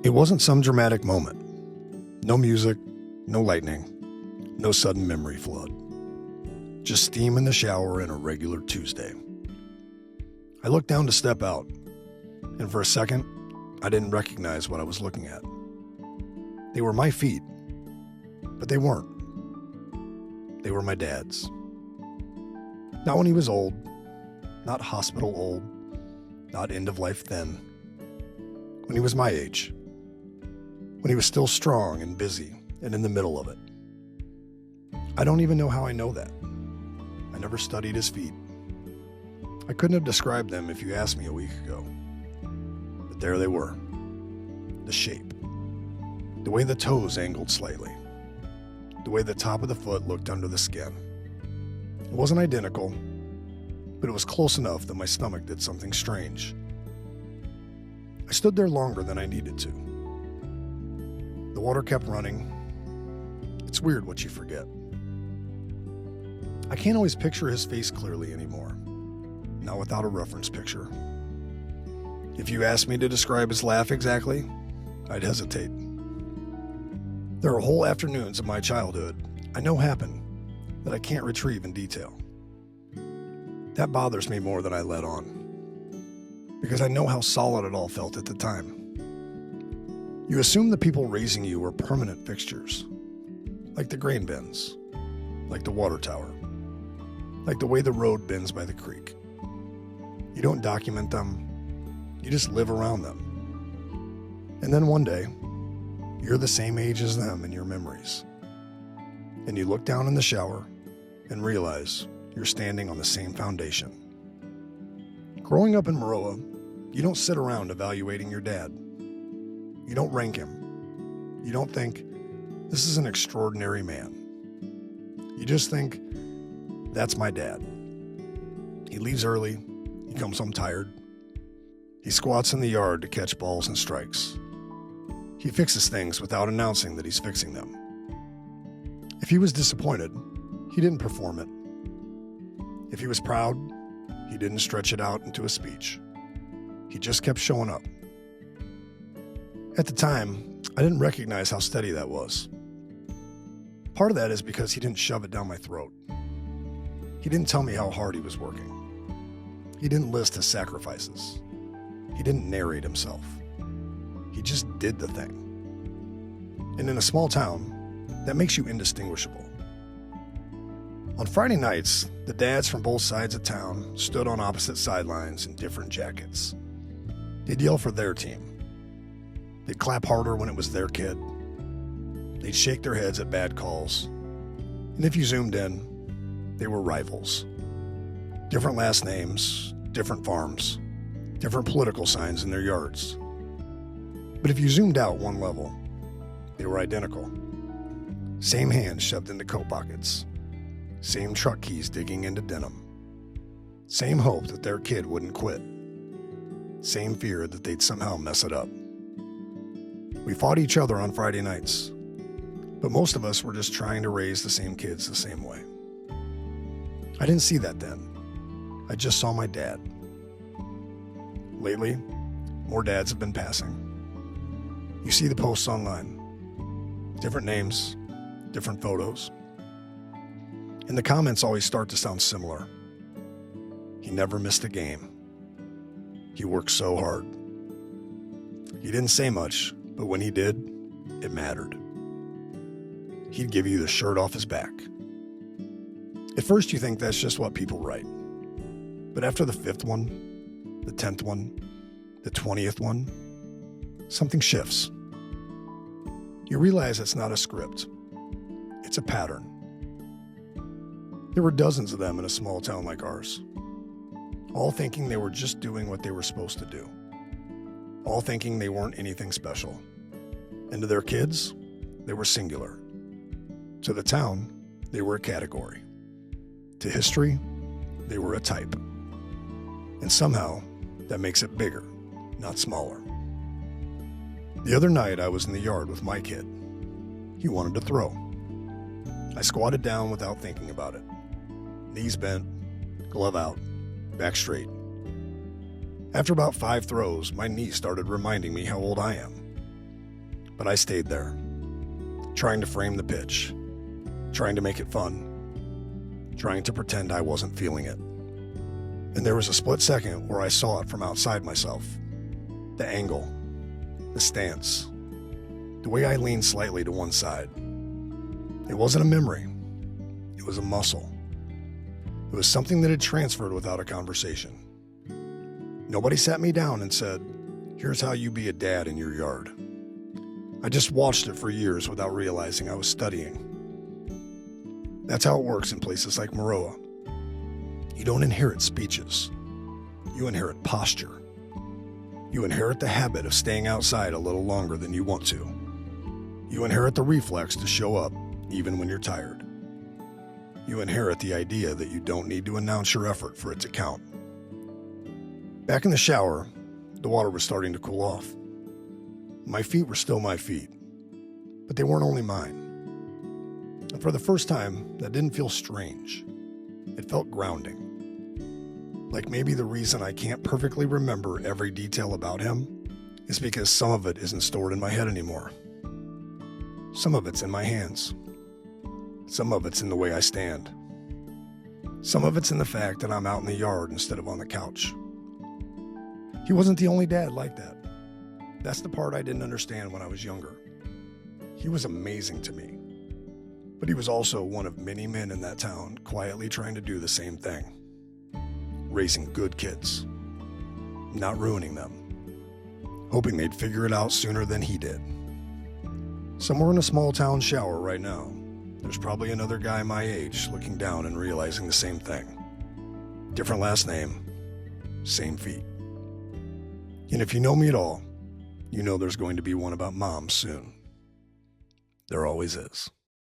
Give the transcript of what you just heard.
It wasn't some dramatic moment. No music, no lightning, no sudden memory flood. Just steam in the shower and a regular Tuesday. I looked down to step out, and for a second, I didn't recognize what I was looking at. They were my feet, but they weren't. They were my dad's. Not when he was old, not hospital old, not end of life thin. When he was my age. When he was still strong and busy and in the middle of it. I don't even know how I know that. I never studied his feet. I couldn't have described them if you asked me a week ago. But there they were. The shape. The way the toes angled slightly. The way the top of the foot looked under the skin. It wasn't identical, but it was close enough that my stomach did something strange. I stood there longer than I needed to. The water kept running. It's weird what you forget. I can't always picture his face clearly anymore, not without a reference picture. If you asked me to describe his laugh exactly, I'd hesitate. There are whole afternoons of my childhood I know happened that I can't retrieve in detail. That bothers me more than I let on, because I know how solid it all felt at the time. You assume the people raising you were permanent fixtures, like the grain bins, like the water tower, like the way the road bends by the creek. You don't document them, you just live around them. And then one day, you're the same age as them in your memories. And you look down in the shower and realize you're standing on the same foundation. Growing up in Maroa, you don't sit around evaluating your dad. You don't rank him. You don't think, this is an extraordinary man. You just think, that's my dad. He leaves early. He comes home tired. He squats in the yard to catch balls and strikes. He fixes things without announcing that he's fixing them. If he was disappointed, he didn't perform it. If he was proud, he didn't stretch it out into a speech. He just kept showing up. At the time, I didn't recognize how steady that was. Part of that is because he didn't shove it down my throat. He didn't tell me how hard he was working. He didn't list his sacrifices. He didn't narrate himself. He just did the thing. And in a small town, that makes you indistinguishable. On Friday nights, the dads from both sides of town stood on opposite sidelines in different jackets. They'd yell for their team. They'd clap harder when it was their kid. They'd shake their heads at bad calls. And if you zoomed in, they were rivals. Different last names, different farms, different political signs in their yards. But if you zoomed out one level, they were identical. Same hands shoved into coat pockets. Same truck keys digging into denim. Same hope that their kid wouldn't quit. Same fear that they'd somehow mess it up. We fought each other on Friday nights, but most of us were just trying to raise the same kids the same way. I didn't see that then. I just saw my dad. Lately, more dads have been passing. You see the posts online. Different names, different photos. And the comments always start to sound similar. He never missed a game. He worked so hard. He didn't say much, but when he did, it mattered. He'd give you the shirt off his back. At first you think that's just what people write. But after the 5th one, the 10th one, the 20th one, something shifts. You realize it's not a script. It's a pattern. There were dozens of them in a small town like ours, all thinking they were just doing what they were supposed to do, all thinking they weren't anything special. And to their kids, they were singular. To the town, they were a category. To history, they were a type. And somehow, that makes it bigger, not smaller. The other night, I was in the yard with my kid. He wanted to throw. I squatted down without thinking about it. Knees bent, glove out, back straight. After about 5 throws, my knee started reminding me how old I am. But I stayed there, trying to frame the pitch, trying to make it fun, trying to pretend I wasn't feeling it. And there was a split second where I saw it from outside myself. The angle, the stance, the way I leaned slightly to one side. It wasn't a memory. It was a muscle. It was something that had transferred without a conversation. Nobody sat me down and said, "Here's how you be a dad in your yard." I just watched it for years without realizing I was studying. That's how it works in places like Maroa. You don't inherit speeches. You inherit posture. You inherit the habit of staying outside a little longer than you want to. You inherit the reflex to show up even when you're tired. You inherit the idea that you don't need to announce your effort for it to count. Back in the shower, the water was starting to cool off. My feet were still my feet, but they weren't only mine. And for the first time, that didn't feel strange. It felt grounding. Like maybe the reason I can't perfectly remember every detail about him is because some of it isn't stored in my head anymore. Some of it's in my hands. Some of it's in the way I stand. Some of it's in the fact that I'm out in the yard instead of on the couch. He wasn't the only dad like that. That's the part I didn't understand when I was younger. He was amazing to me. But he was also one of many men in that town quietly trying to do the same thing. Raising good kids. Not ruining them. Hoping they'd figure it out sooner than he did. Somewhere in a small town shower right now, there's probably another guy my age looking down and realizing the same thing. Different last name, same feet. And if you know me at all, you know there's going to be one about Mom soon. There always is.